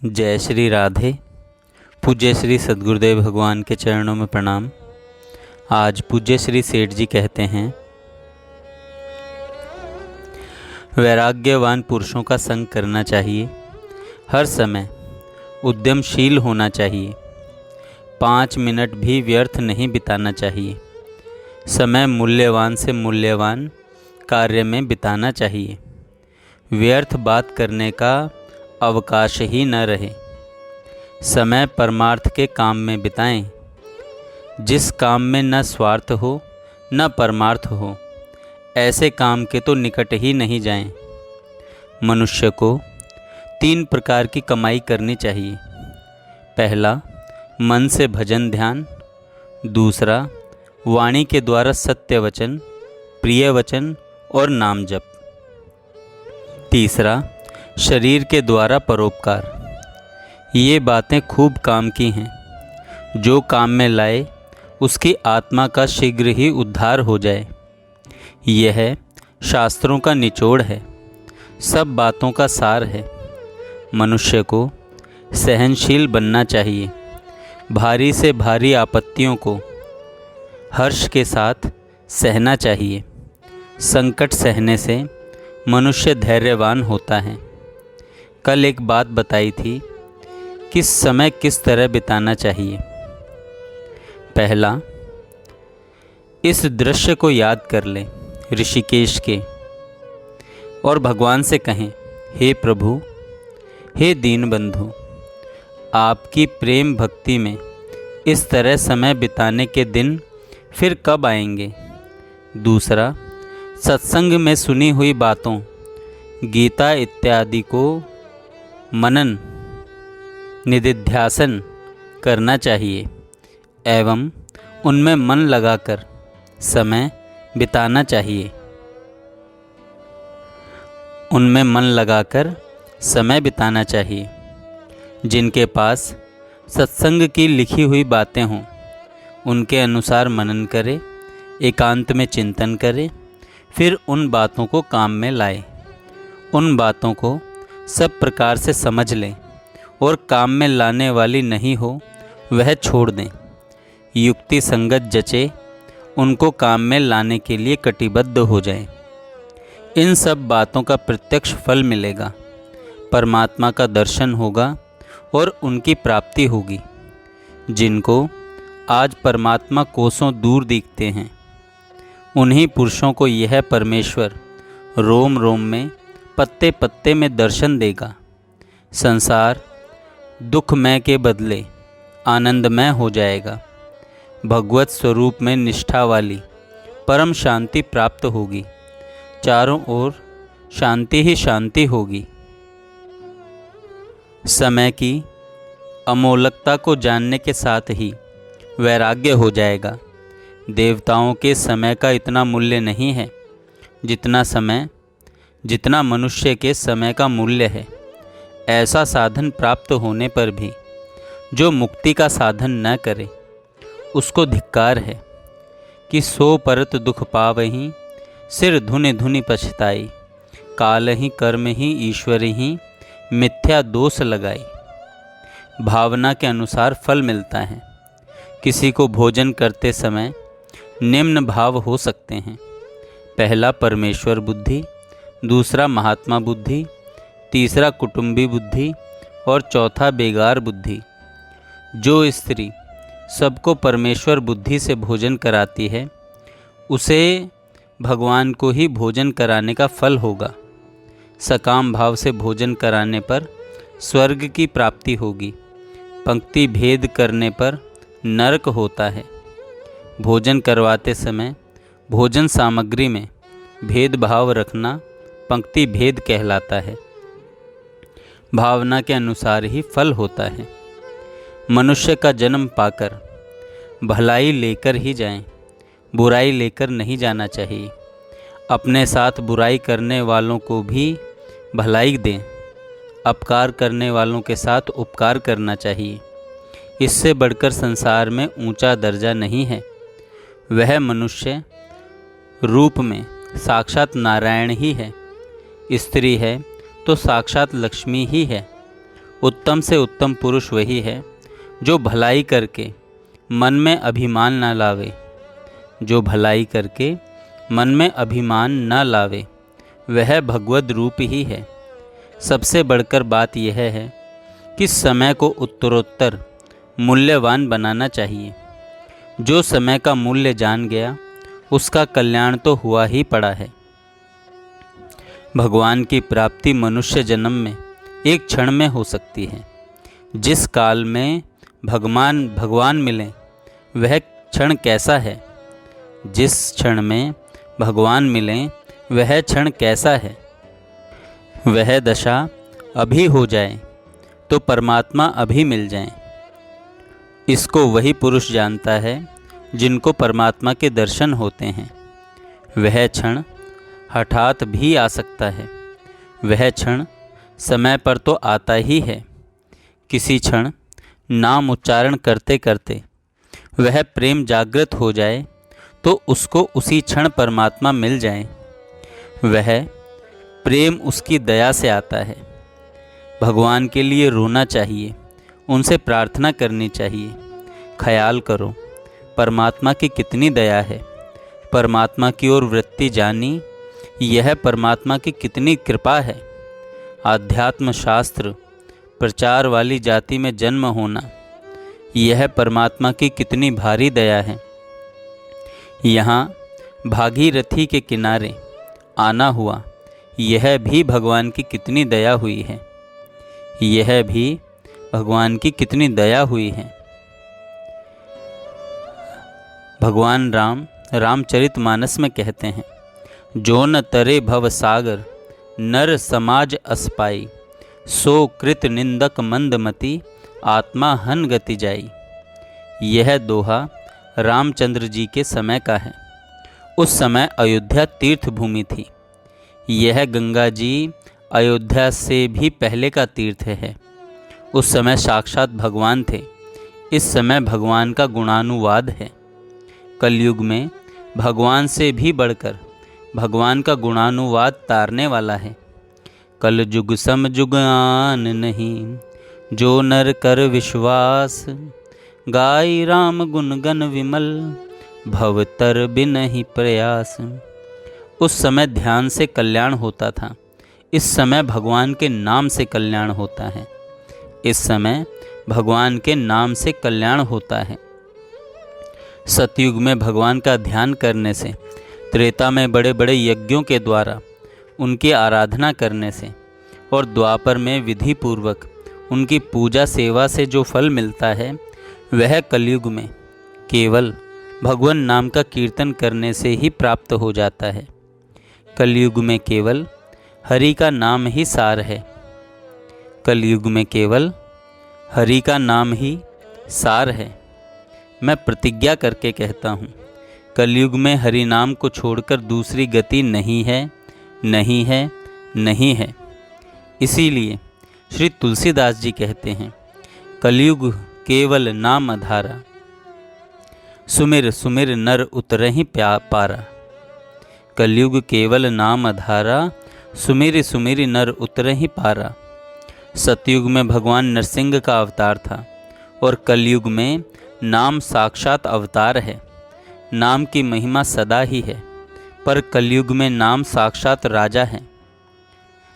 जय श्री राधे। पूज्य श्री सद्गुरुदेव भगवान के चरणों में प्रणाम। आज पूज्य श्री सेठ जी कहते हैं, वैराग्यवान पुरुषों का संग करना चाहिए, हर समय उद्यमशील होना चाहिए, 5 मिनट भी व्यर्थ नहीं बिताना चाहिए, समय मूल्यवान से मूल्यवान कार्य में बिताना चाहिए, व्यर्थ बात करने का अवकाश ही न रहे, समय परमार्थ के काम में बिताएं, जिस काम में न स्वार्थ हो न परमार्थ हो, ऐसे काम के तो निकट ही नहीं जाएं। मनुष्य को 3 प्रकार की कमाई करनी चाहिए। पहला, मन से भजन ध्यान। दूसरा, वाणी के द्वारा सत्य वचन, प्रिय वचन और नाम जप। तीसरा, शरीर के द्वारा परोपकार। ये बातें खूब काम की हैं। जो काम में लाए उसकी आत्मा का शीघ्र ही उद्धार हो जाए। यह शास्त्रों का निचोड़ है, सब बातों का सार है। मनुष्य को सहनशील बनना चाहिए, भारी से भारी आपत्तियों को हर्ष के साथ सहना चाहिए। संकट सहने से मनुष्य धैर्यवान होता है। कल एक बात बताई थी, किस समय किस तरह बिताना चाहिए। पहला, इस दृश्य को याद कर लें ऋषिकेश के, और भगवान से कहें, हे प्रभु, हे दीनबंधु, आपकी प्रेम भक्ति में इस तरह समय बिताने के दिन फिर कब आएंगे। दूसरा, सत्संग में सुनी हुई बातों, गीता इत्यादि को मनन निदिध्यासन करना चाहिए एवं उनमें मन लगाकर समय बिताना चाहिए। उनमें मन लगाकर समय बिताना चाहिए। जिनके पास सत्संग की लिखी हुई बातें हों, उनके अनुसार मनन करें, एकांत में चिंतन करें, फिर उन बातों को काम में लाए। उन बातों को सब प्रकार से समझ लें और काम में लाने वाली नहीं हो वह छोड़ दें। युक्ति संगत जचे, उनको काम में लाने के लिए कटिबद्ध हो जाएं। इन सब बातों का प्रत्यक्ष फल मिलेगा, परमात्मा का दर्शन होगा और उनकी प्राप्ति होगी। जिनको आज परमात्मा कोसों दूर दिखते हैं, उन्हीं पुरुषों को यह परमेश्वर रोम रोम में, पत्ते पत्ते में दर्शन देगा। संसार दुखमय के बदले आनंदमय हो जाएगा। भगवत स्वरूप में निष्ठा वाली परम शांति प्राप्त होगी। चारों ओर शांति ही शांति होगी। समय की अमोलकता को जानने के साथ ही वैराग्य हो जाएगा। देवताओं के समय का इतना मूल्य नहीं है जितना मनुष्य के समय का मूल्य है। ऐसा साधन प्राप्त होने पर भी जो मुक्ति का साधन न करे, उसको धिक्कार है कि सो परत दुख पावहीं, सिर धुनि धुनि पछताई, काल ही कर्म ही ईश्वर ही, मिथ्या दोष लगाई। भावना के अनुसार फल मिलता है। किसी को भोजन करते समय निम्न भाव हो सकते हैं। पहला, परमेश्वर बुद्धि। दूसरा, महात्मा बुद्धि। तीसरा, कुटुंबी बुद्धि। और चौथा, बेगार बुद्धि। जो स्त्री सबको परमेश्वर बुद्धि से भोजन कराती है, उसे भगवान को ही भोजन कराने का फल होगा। सकाम भाव से भोजन कराने पर स्वर्ग की प्राप्ति होगी। पंक्ति भेद करने पर नरक होता है। भोजन करवाते समय भोजन सामग्री में भेदभाव रखना पंक्ति भेद कहलाता है। भावना के अनुसार ही फल होता है। मनुष्य का जन्म पाकर भलाई लेकर ही जाएं, बुराई लेकर नहीं जाना चाहिए। अपने साथ बुराई करने वालों को भी भलाई दें। अपकार करने वालों के साथ उपकार करना चाहिए। इससे बढ़कर संसार में ऊंचा दर्जा नहीं है। वह मनुष्य रूप में साक्षात नारायण ही है। स्त्री है तो साक्षात लक्ष्मी ही है उत्तम से उत्तम पुरुष वही है जो भलाई करके मन में अभिमान न लावे, जो भलाई करके मन में अभिमान न लावे, वह भगवद रूप ही है। सबसे बढ़कर बात यह है कि समय को उत्तरोत्तर मूल्यवान बनाना चाहिए। जो समय का मूल्य जान गया उसका कल्याण तो हुआ ही पड़ा है। भगवान की प्राप्ति मनुष्य जन्म में एक क्षण में हो सकती है। जिस काल में भगवान मिले वह क्षण कैसा है, जिस क्षण में भगवान मिले वह क्षण कैसा है। वह दशा अभी हो जाए तो परमात्मा अभी मिल जाए। इसको वही पुरुष जानता है जिनको परमात्मा के दर्शन होते हैं। वह क्षण हठात भी आ सकता है, वह क्षण समय पर तो आता ही है। किसी क्षण नाम उच्चारण करते करते वह प्रेम जागृत हो जाए तो उसको उसी क्षण परमात्मा मिल जाए। वह प्रेम उसकी दया से आता है। भगवान के लिए रोना चाहिए, उनसे प्रार्थना करनी चाहिए। ख्याल करो परमात्मा की कितनी दया है, परमात्मा की ओर वृत्ति जानी, यह परमात्मा की कितनी कृपा है। आध्यात्म शास्त्र प्रचार वाली जाति में जन्म होना, यह परमात्मा की कितनी भारी दया है। यहाँ भागीरथी के किनारे आना हुआ, यह भी भगवान की कितनी दया हुई है, यह भी भगवान की कितनी दया हुई है। भगवान राम रामचरितमानस में कहते हैं, जो न तरे भव सागर नर समाज अस्पाई, सो कृत निंदक मंदमति आत्मा हन गति जाई। यह दोहा रामचंद्र जी के समय का है। उस समय अयोध्या तीर्थ भूमि थी। यह गंगा जी अयोध्या से भी पहले का तीर्थ है। उस समय साक्षात भगवान थे। इस समय भगवान का गुणानुवाद है। कलयुग में भगवान से भी बढ़कर भगवान का गुणानुवाद तारने वाला है। कलयुग समयुग आन नहीं, जो नर कर विश्वास, गाई राम गुण गन विमल, भवतर बिनहि प्रयास। उस समय ध्यान से कल्याण होता था, इस समय भगवान के नाम से कल्याण होता है। इस समय भगवान के नाम से कल्याण होता है। सतयुग में भगवान का ध्यान करने से, त्रेता में बड़े बड़े यज्ञों के द्वारा उनकी आराधना करने से और द्वापर में विधि पूर्वक उनकी पूजा सेवा से जो फल मिलता है, वह कलयुग में केवल भगवान नाम का कीर्तन करने से ही प्राप्त हो जाता है। कलयुग में केवल हरि का नाम ही सार है। कलयुग में केवल हरि का नाम ही सार है। मैं प्रतिज्ञा करके कहता हूँ, कलयुग में हरि नाम को छोड़कर दूसरी गति नहीं है, नहीं है, नहीं है। इसीलिए श्री तुलसीदास जी कहते हैं, कलयुग केवल नाम आधारा, सुमिर सुमिर नर उतरहि पारा। कलयुग केवल नाम आधारा, सुमिर सुमिर नर उतरहि पारा। सतयुग में भगवान नरसिंह का अवतार था और कलयुग में नाम साक्षात अवतार है। नाम की महिमा सदा ही है, पर कलयुग में नाम साक्षात राजा है।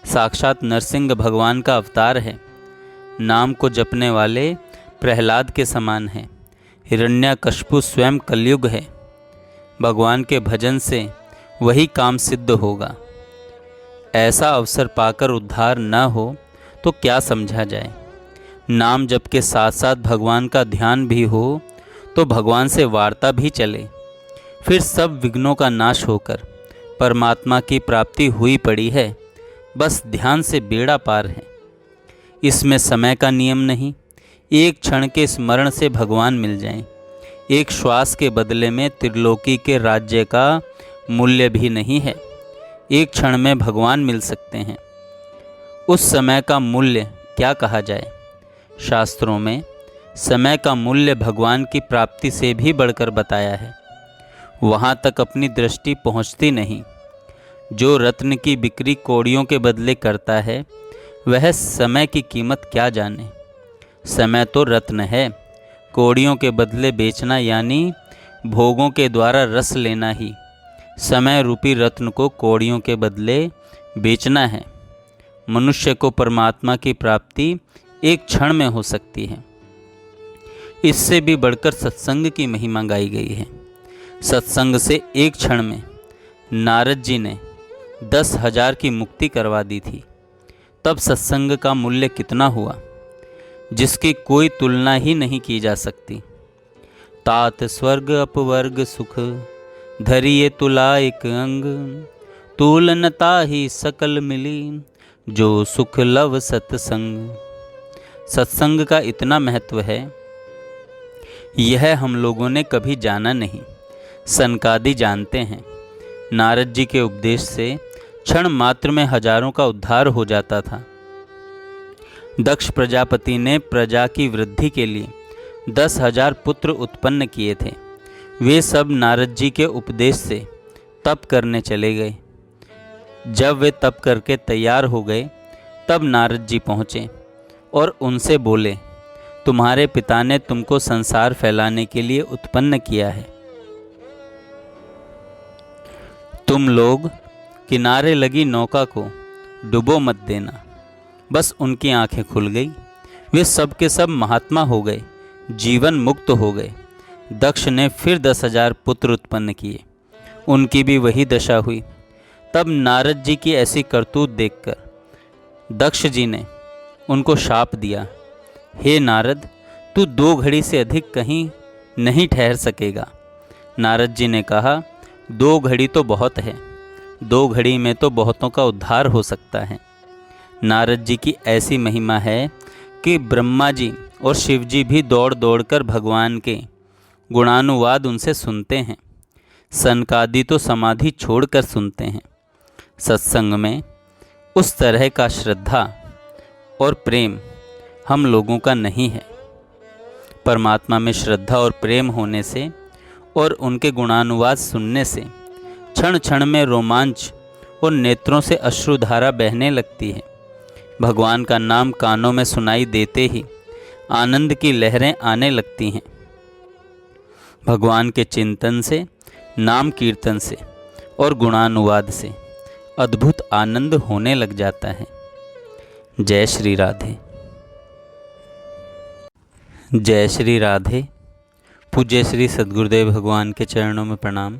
साक्षात नरसिंह भगवान का अवतार है। नाम को जपने वाले प्रहलाद के समान है। हिरण्यकश्यपु स्वयं कलयुग है। भगवान के भजन से वही काम सिद्ध होगा। ऐसा अवसर पाकर उद्धार न हो तो क्या समझा जाए। नाम जप के साथ साथ भगवान का ध्यान भी हो तो भगवान से वार्ता भी चले, फिर सब विघ्नों का नाश होकर परमात्मा की प्राप्ति हुई पड़ी है। बस ध्यान से बेड़ा पार है। इसमें समय का नियम नहीं। एक क्षण के स्मरण से भगवान मिल जाएं। एक श्वास के बदले में त्रिलोकी के राज्य का मूल्य भी नहीं है। एक क्षण में भगवान मिल सकते हैं। उस समय का मूल्य क्या कहा जाए। शास्त्रों में समय का मूल्य भगवान की प्राप्ति से भी बढ़कर बताया है। वहाँ तक अपनी दृष्टि पहुँचती नहीं। जो रत्न की बिक्री कौड़ियों के बदले करता है, वह समय की कीमत क्या जाने। समय तो रत्न है, कौड़ियों के बदले बेचना यानी भोगों के द्वारा रस लेना ही समय रूपी रत्न को कौड़ियों के बदले बेचना है। मनुष्य को परमात्मा की प्राप्ति एक क्षण में हो सकती है। इससे भी बढ़कर सत्संग की महिमा गाई गई है। सत्संग से एक क्षण में नारद जी ने 10,000 की मुक्ति करवा दी थी। तब सत्संग का मूल्य कितना हुआ, जिसकी कोई तुलना ही नहीं की जा सकती। तात स्वर्ग अपवर्ग सुख, धरिए तुला एक अंग, तुलनता ही सकल मिली, जो सुख लव सत्संग। सत्संग का इतना महत्व है, यह हम लोगों ने कभी जाना नहीं। सनकादि जानते हैं। नारद जी के उपदेश से क्षण मात्र में हजारों का उद्धार हो जाता था। दक्ष प्रजापति ने प्रजा की वृद्धि के लिए 10,000 पुत्र उत्पन्न किए थे। वे सब नारद जी के उपदेश से तप करने चले गए। जब वे तप करके तैयार हो गए, तब नारद जी पहुँचे और उनसे बोले, तुम्हारे पिता ने तुमको संसार फैलाने के लिए उत्पन्न किया है। तुम लोग किनारे लगी नौका को डुबो मत देना। बस उनकी आंखें खुल गई। वे सब के सब महात्मा हो गए, जीवन मुक्त हो गए। दक्ष ने फिर 10,000 पुत्र उत्पन्न किए। उनकी भी वही दशा हुई। तब नारद जी की ऐसी करतूत देखकर दक्ष जी ने उनको शाप दिया, हे नारद, तू 2 घड़ी से अधिक कहीं नहीं ठहर सकेगा। नारद जी ने कहा, 2 घड़ी तो बहुत है, 2 घड़ी में तो बहुतों का उद्धार हो सकता है। नारद जी की ऐसी महिमा है कि ब्रह्मा जी और शिव जी भी दौड़ दौड़ कर भगवान के गुणानुवाद उनसे सुनते हैं। सनकादि तो समाधि छोड़कर सुनते हैं। सत्संग में उस तरह का श्रद्धा और प्रेम हम लोगों का नहीं है। परमात्मा में श्रद्धा और प्रेम होने से और उनके गुणानुवाद सुनने से क्षण क्षण में रोमांच और नेत्रों से अश्रुधारा बहने लगती है। भगवान का नाम कानों में सुनाई देते ही आनंद की लहरें आने लगती हैं। भगवान के चिंतन से, नाम कीर्तन से और गुणानुवाद से अद्भुत आनंद होने लग जाता है। जय श्री राधे। जय श्री राधे। पूज्य श्री सद्गुरुदेव भगवान के चरणों में प्रणाम।